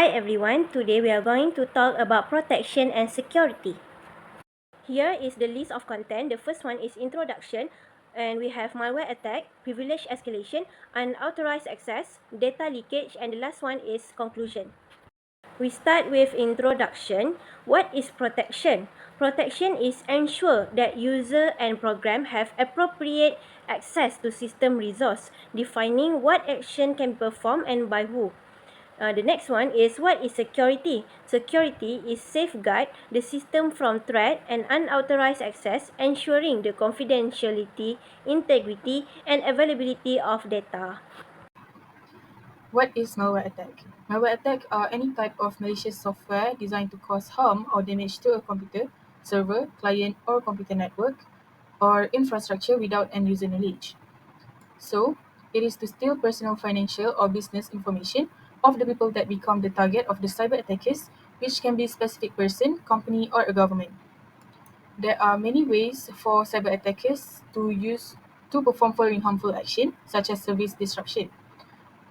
Hi everyone, today we are going to talk about protection and security. Here is the list of content. The first one is introduction, and we have malware attack, privilege escalation, unauthorized access, data leakage, and the last one is conclusion. We start with introduction. What is protection? Protection is ensure that user and program have appropriate access to system resource, defining what action can be performed and by who. The next one is what is security? Security is safeguard the system from threat and unauthorized access, ensuring the confidentiality, integrity, and availability of data. What is malware attack? Malware attack are any type of malicious software designed to cause harm or damage to a computer, server, client, or computer network, or infrastructure without end user knowledge. So, it is to steal personal, financial, or business information of the people that become the target of the cyber attackers, which can be a specific person, company, or a government. There are many ways for cyber attackers to perform following harmful action, such as service disruption.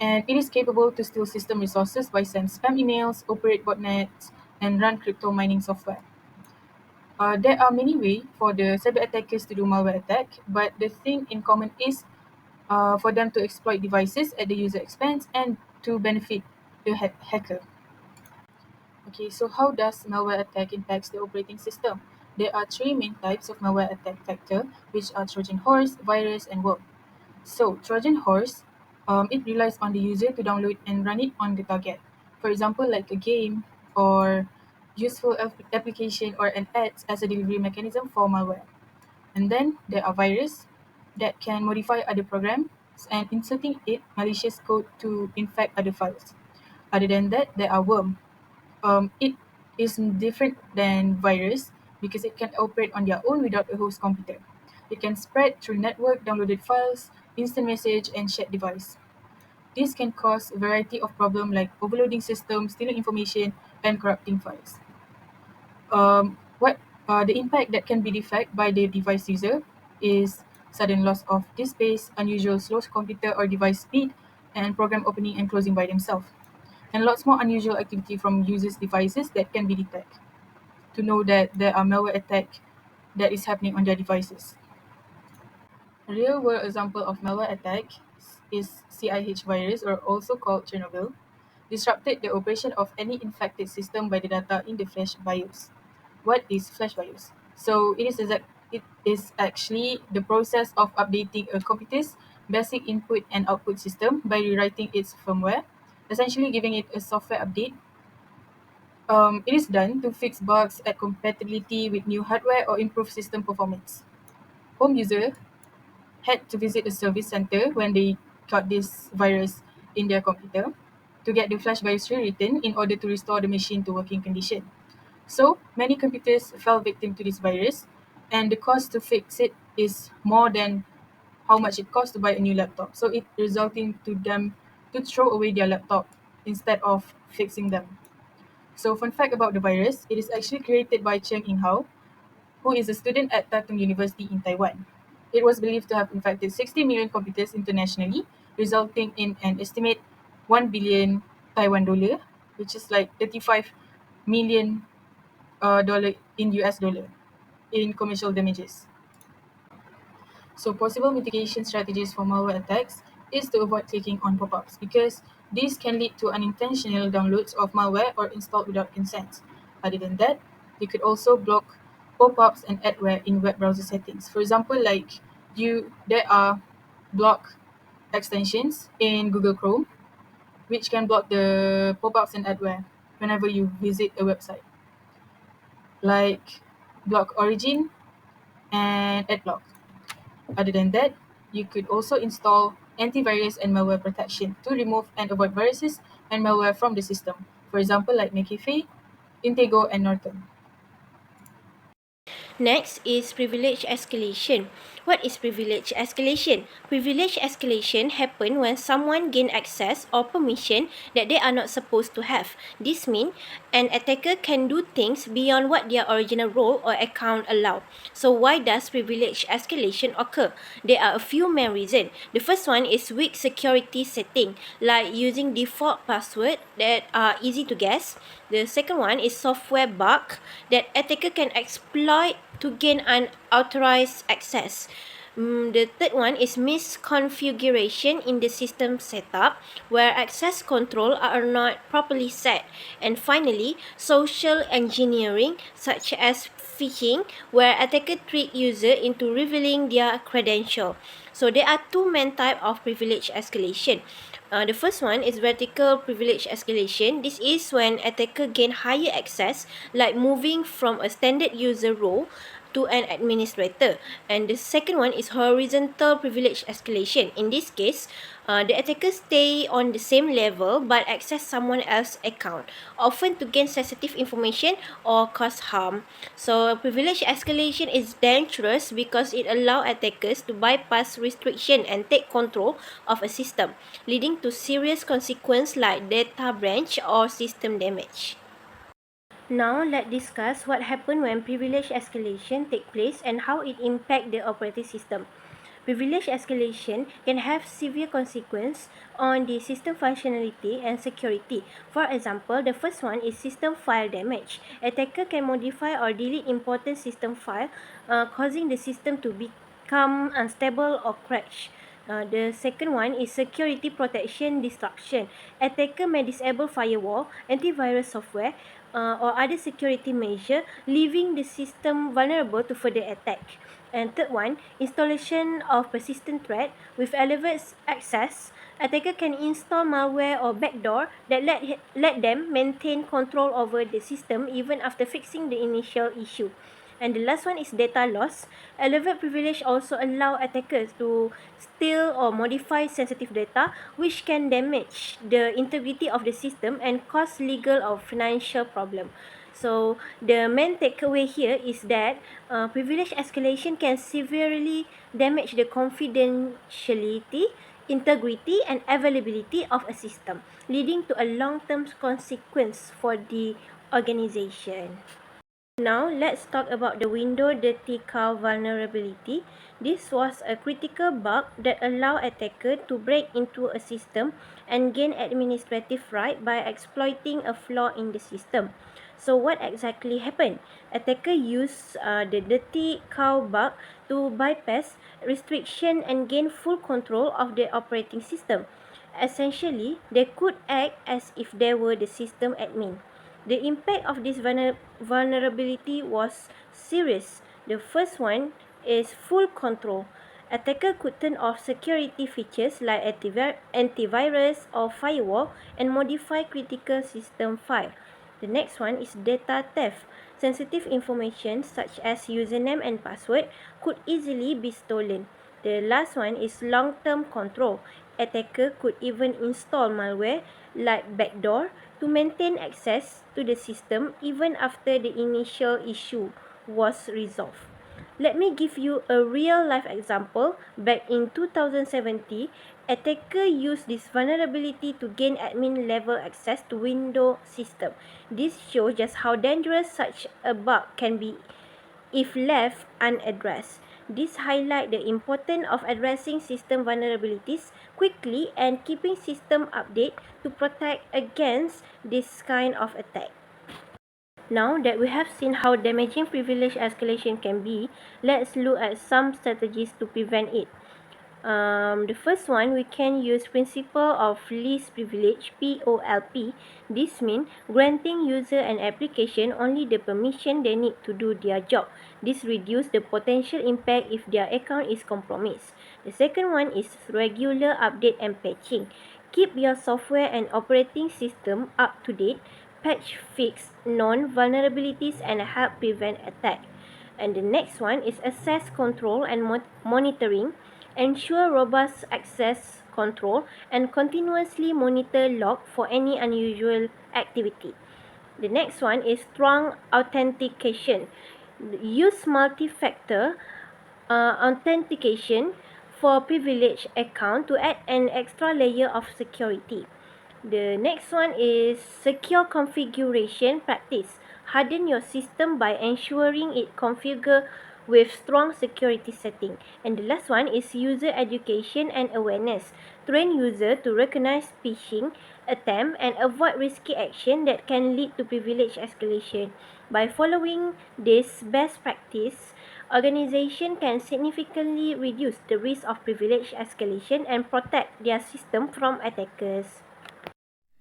And it is capable to steal system resources by send spam emails, operate botnets, and run crypto mining software. There are many ways for the cyber attackers to do malware attack, but the thing in common is for them to exploit devices at the user expense and to benefit the hacker. Okay, so how does malware attack impacts the operating system? There are three main types of malware attack vector, which are Trojan horse, virus, and worm. So, Trojan horse, it relies on the user to download and run it on the target. For example, like a game or useful application or an ads as a delivery mechanism for malware. And then there are viruses that can modify other programs and inserting it malicious code to infect other files. Other than that, there are worm. It is different than virus because it can operate on their own without a host computer. It can spread through network, downloaded files, instant message, and shared device. This can cause a variety of problems like overloading systems, stealing information, and corrupting files. What the impact that can be defect by the device user is sudden loss of disk space, unusual slow computer or device speed, and program opening and closing by themselves, and lots more unusual activity from users' devices that can be detected to know that there are malware attack that is happening on their devices. A real-world example of malware attack is CIH virus, or also called Chernobyl, disrupted the operation of any infected system by the data in the flash BIOS. What is flash BIOS? So it is actually the process of updating a computer's basic input and output system by rewriting its firmware, essentially giving it a software update. It is done to fix bugs, add compatibility with new hardware, or improve system performance. Home user had to visit a service center when they got this virus in their computer to get the flash BIOS rewritten in order to restore the machine to working condition. So many computers fell victim to this virus, and the cost to fix it is more than how much it costs to buy a new laptop. So it resulting to them to throw away their laptop instead of fixing them. So fun fact about the virus, it is actually created by Cheng Yinghao, who is a student at Tatung University in Taiwan. It was believed to have infected 60 million computers internationally, resulting in an estimate 1 billion Taiwan dollar, which is like 35 million dollar in US dollar in commercial damages. So possible mitigation strategies for malware attacks is to avoid clicking on pop-ups because these can lead to unintentional downloads of malware or installed without consent. Other than that, you could also block pop-ups and adware in web browser settings. For example, like there are block extensions in Google Chrome which can block the pop-ups and adware whenever you visit a website, like block origin and adblock. Other than that, you could also install antivirus and malware protection to remove and avoid viruses and malware from the system. For example, like McAfee, Intego, and Norton. Next is privilege escalation. What is privilege escalation? Privilege escalation happen when someone gain access or permission that they are not supposed to have. This means an attacker can do things beyond what their original role or account allow. So why does privilege escalation occur? There are a few main reasons. The first one is weak security setting, like using default password that are easy to guess. The second one is software bug that attacker can exploit to gain unauthorized access. The third one is misconfiguration in the system setup where access control are not properly set. And finally, social engineering such as phishing where attacker trick user into revealing their credential. So there are two main type of privilege escalation. The first one is vertical privilege escalation. This is when attacker gain higher access, like moving from a standard user role to an administrator. And the second one is horizontal privilege escalation. In this case, the attacker stay on the same level but access someone else's account, often to gain sensitive information or cause harm. So privilege escalation is dangerous because it allows attackers to bypass restriction and take control of a system, leading to serious consequences like data breach or system damage. Now let's discuss what happens when privilege escalation take place and how it impact the operating system. Privilege escalation can have severe consequences on the system functionality and security. For example, the first one is system file damage. Attacker can modify or delete important system file, causing the system to become unstable or crash. The second one is security protection disruption. Attacker may disable firewall, antivirus software, or other security measure, leaving the system vulnerable to further attack. And third one, installation of persistent threat with elevated access. Attacker can install malware or backdoor that let them maintain control over the system even after fixing the initial issue. And the last one is data loss. Elevate privilege also allow attackers to steal or modify sensitive data, which can damage the integrity of the system and cause legal or financial problem. So the main takeaway here is that privilege escalation can severely damage the confidentiality, integrity, and availability of a system, leading to a long-term consequence for the organization. Now, let's talk about the window dirty cow vulnerability. This was a critical bug that allowed attacker to break into a system and gain administrative right by exploiting a flaw in the system. So, what exactly happened? Attacker used the dirty cow bug to bypass restriction and gain full control of the operating system. Essentially, they could act as if they were the system admin. The impact of this vulnerability was serious. The first one is full control. Attacker could turn off security features like antivirus or firewall and modify critical system file. The next one is data theft. Sensitive information such as username and password could easily be stolen. The last one is long-term control. Attacker could even install malware like backdoor to maintain access to the system even after the initial issue was resolved. Let me give you a real-life example. Back in 2017, attacker used this vulnerability to gain admin-level access to Windows system. This shows just how dangerous such a bug can be if left unaddressed. This highlights the importance of addressing system vulnerabilities quickly and keeping system update to protect against this kind of attack. Now that we have seen how damaging privilege escalation can be, let's look at some strategies to prevent it. The first one, we can use principle of least privilege, POLP. This means granting user and application only the permission they need to do their job. This reduces the potential impact if their account is compromised. The second one is regular update and patching. Keep your software and operating system up to date. Patch fix known vulnerabilities and help prevent attack. And the next one is access control and monitoring. Ensure robust access control and continuously monitor log for any unusual activity. The next one is strong authentication. Use multi-factor authentication for privileged account to add an extra layer of security. The next one is secure configuration practice. Harden your system by ensuring it configure with strong security setting. And the last one is user education and awareness. Train user to recognize phishing attempt and avoid risky action that can lead to privilege escalation. By following this best practice, organization can significantly reduce the risk of privilege escalation and protect their system from attackers.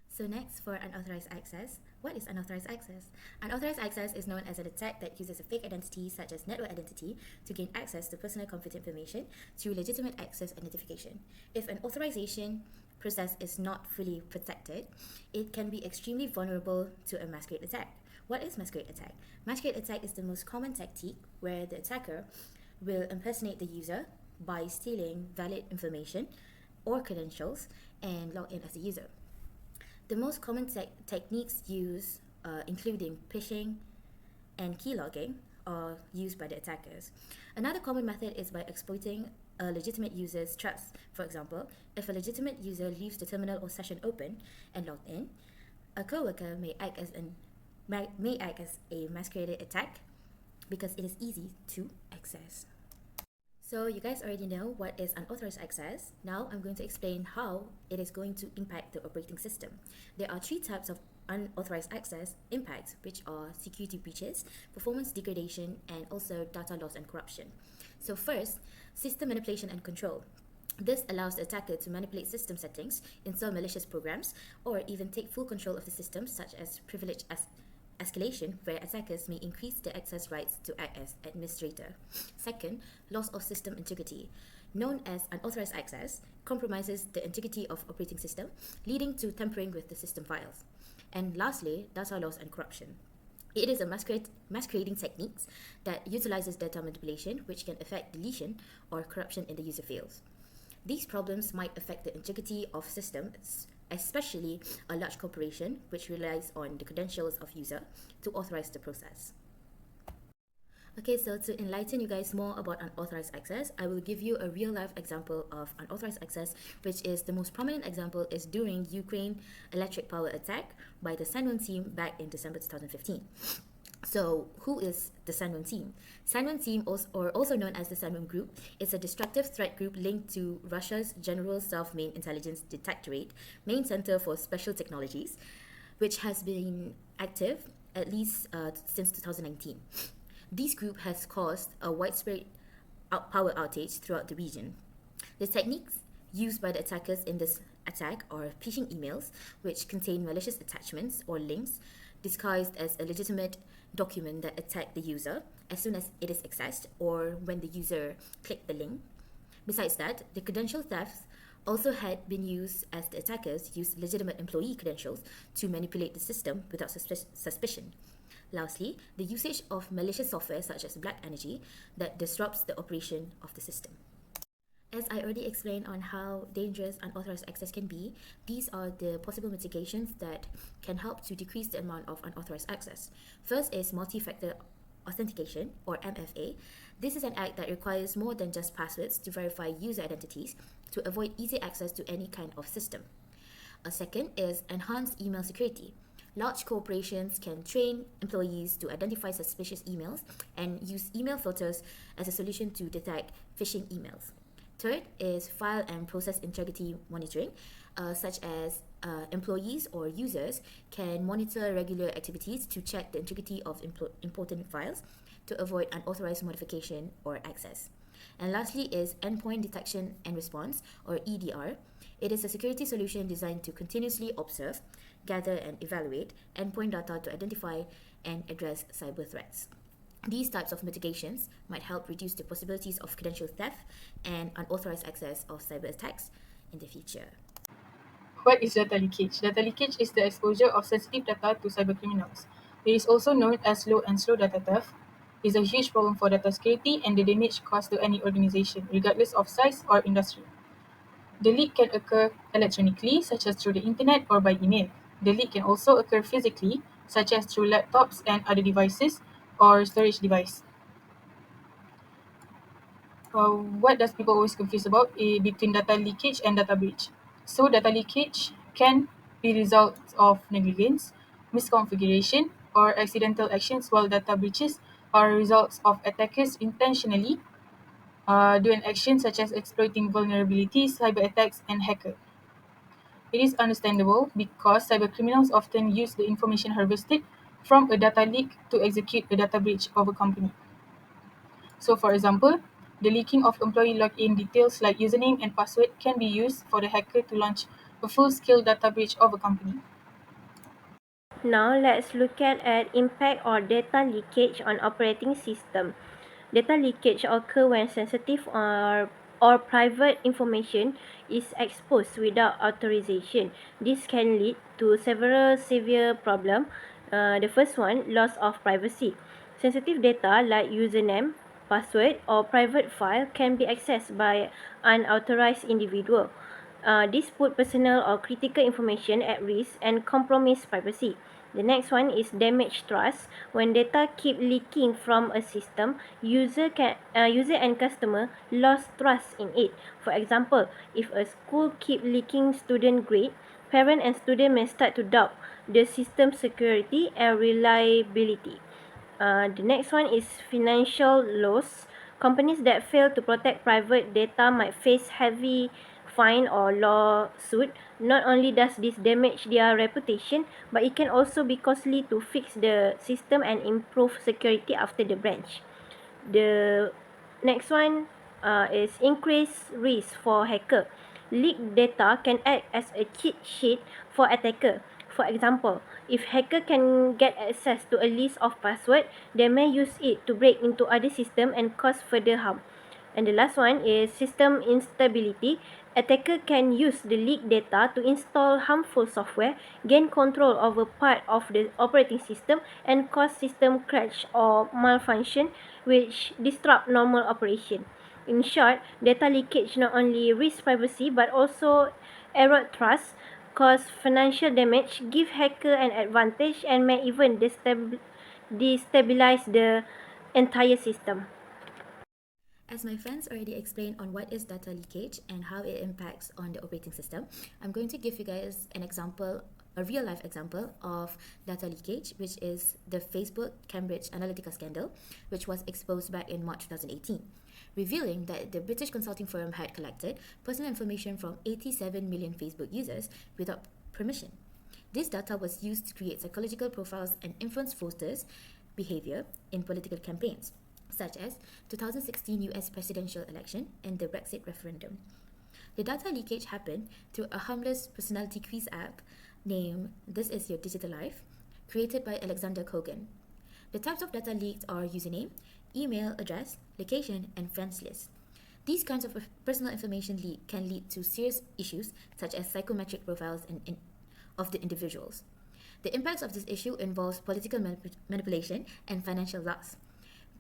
So next, for unauthorized access. What is unauthorized access? Unauthorized access is known as an attack that uses a fake identity such as network identity to gain access to personal confidential information through legitimate access identification. If an authorization process is not fully protected, it can be extremely vulnerable to a masquerade attack. What is masquerade attack? Masquerade attack is the most common tactic where the attacker will impersonate the user by stealing valid information or credentials and log in as a user. The most common techniques used, including phishing and keylogging, are used by the attackers. Another common method is by exploiting a legitimate user's trust. For example, if a legitimate user leaves the terminal or session open and logged in, a coworker may act as a masqueraded attack because it is easy to access. So you guys already know what is unauthorized access. Now I'm going to explain how it is going to impact the operating system. There are three types of unauthorized access impacts, which are security breaches, performance degradation, and also data loss and corruption. So first, system manipulation and control. This allows the attacker to manipulate system settings, install malicious programs, or even take full control of the system, such as privilege escalation, where attackers may increase their access rights to act as administrator. Second, loss of system integrity. Known as unauthorized access, compromises the integrity of operating system, leading to tampering with the system files. And lastly, data loss and corruption. It is a masquerading techniques that utilizes data manipulation, which can affect deletion or corruption in the user fields. These problems might affect the integrity of systems, especially a large corporation which relies on the credentials of user to authorize the process. Okay, so to enlighten you guys more about unauthorized access, I will give you a real-life example of unauthorized access, which is the most prominent example is during Ukraine electric power attack by the Sunwon team back in December 2015. So, who is the Sunwon team? Sunwon team, or also known as the Sunwon Group, is a destructive threat group linked to Russia's General Self-Main Intelligence Detectorate, main center for special technologies, which has been active at least since 2019. This group has caused a widespread power outage throughout the region. The techniques used by the attackers in this attack are phishing emails, which contain malicious attachments or links disguised as a legitimate document that attack the user as soon as it is accessed or when the user clicked the link. Besides that, the credential thefts also had been used as the attackers used legitimate employee credentials to manipulate the system without suspicion. Lastly, the usage of malicious software such as black energy that disrupts the operation of the system. As I already explained on how dangerous unauthorized access can be, these are the possible mitigations that can help to decrease the amount of unauthorized access. First is multi-factor authentication, or MFA. This is an act that requires more than just passwords to verify user identities to avoid easy access to any kind of system. A second is enhanced email security. Large corporations can train employees to identify suspicious emails and use email filters as a solution to detect phishing emails. Third is file and process integrity monitoring, such as employees or users can monitor regular activities to check the integrity of important files to avoid unauthorized modification or access. And lastly is endpoint detection and response, or EDR. It is a security solution designed to continuously observe, gather and evaluate endpoint data to identify and address cyber threats. These types of mitigations might help reduce the possibilities of credential theft and unauthorized access of cyber attacks in the future. What is data leakage? Data leakage is the exposure of sensitive data to cybercriminals. It is also known as low and slow data theft. It is a huge problem for data security and the damage caused to any organization, regardless of size or industry. The leak can occur electronically, such as through the internet or by email. The leak can also occur physically, such as through laptops and other devices or storage device. What does people always confuse about between data leakage and data breach? So data leakage can be results of negligence, misconfiguration, or accidental actions, while data breaches are results of attackers intentionally doing actions such as exploiting vulnerabilities, cyber attacks, and hacker. It is understandable because cybercriminals often use the information harvested from a data leak to execute a data breach of a company. So for example, the leaking of employee login details like username and password can be used for the hacker to launch a full-scale data breach of a company. Now let's look at impact or data leakage on operating system. Data leakage occur when sensitive or private information is exposed without authorization. This can lead to several severe problems. The first one, loss of privacy. Sensitive data like username, password, or private file can be accessed by unauthorized individual. This put personal or critical information at risk and compromise privacy. The next one is damage trust. When data keep leaking from a system, user and customer lost trust in it. For example, if a school keep leaking student grade, parent and student may start to doubt the system security and reliability. The next one is financial loss. Companies that fail to protect private data might face heavy fine or lawsuit. Not only does this damage their reputation, but it can also be costly to fix the system and improve security after the breach. The next one is increased risk for hacker. Leaked data can act as a cheat sheet for attacker. For example, if hacker can get access to a list of password, they may use it to break into other system and cause further harm. And the last one is system instability. Attacker can use the leaked data to install harmful software, gain control over part of the operating system, and cause system crash or malfunction, which disrupt normal operation. In short, data leakage not only risks privacy but also erode trust, cause financial damage, give hacker an advantage, and may even destabilize the entire system. As my friends already explained on what is data leakage and how it impacts on the operating system, I'm going to give you guys an example, a real life example of data leakage, which is the Facebook Cambridge Analytica scandal, which was exposed back in March 2018, revealing that the British consulting firm had collected personal information from 87 million Facebook users without permission. This data was used to create psychological profiles and influence voters' behavior in political campaigns, such as 2016 US presidential election and the Brexit referendum. The data leakage happened through a harmless personality quiz app named This Is Your Digital Life, created by Alexander Kogan. The types of data leaked are username, email address, location, and friends list. These kinds of personal information leak can lead to serious issues such as psychometric profiles of the individuals. The impacts of this issue involves political manipulation and financial loss.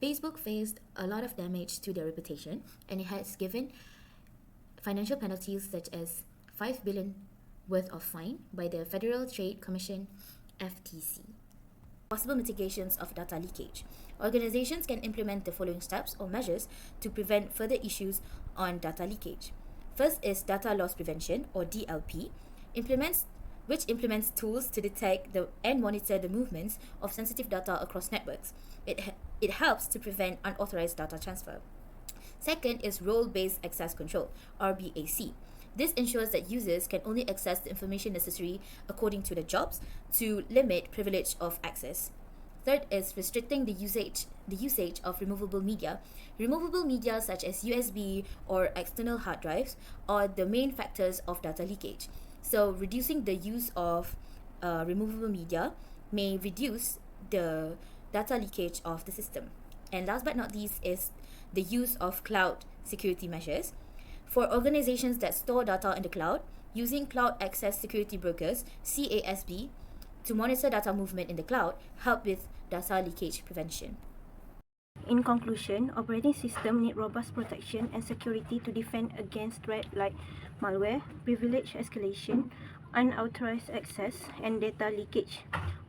Facebook faced a lot of damage to their reputation, and it has given financial penalties such as 5 billion worth of fine by the Federal Trade Commission (FTC). Possible mitigations of data leakage. Organizations can implement the following steps or measures to prevent further issues on data leakage. First is data loss prevention, or DLP, which implements tools to detect and monitor the movements of sensitive data across networks. It helps to prevent unauthorized data transfer. Second is role-based access control, RBAC. This ensures that users can only access the information necessary according to their jobs to limit privilege of access. Third is restricting the usage of removable media. Removable media such as USB or external hard drives are the main factors of data leakage. So reducing the use of removable media may reduce the data leakage of the system. And last but not least is the use of cloud security measures. For organizations that store data in the cloud, using Cloud Access Security Brokers, CASB, to monitor data movement in the cloud help with data leakage prevention. In conclusion, operating systems need robust protection and security to defend against threats like malware, privilege escalation, unauthorized access, and data leakage.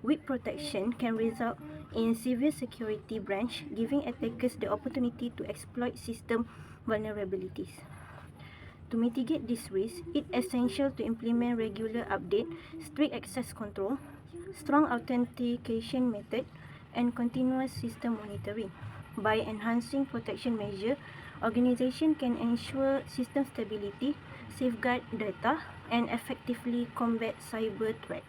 Weak protection can result in severe security breach, giving attackers the opportunity to exploit system vulnerabilities. To mitigate this risk, it is essential to implement regular update, strict access control, strong authentication method, and continuous system monitoring. By enhancing protection measures, organization can ensure system stability, safeguard data, and effectively combat cyber threat.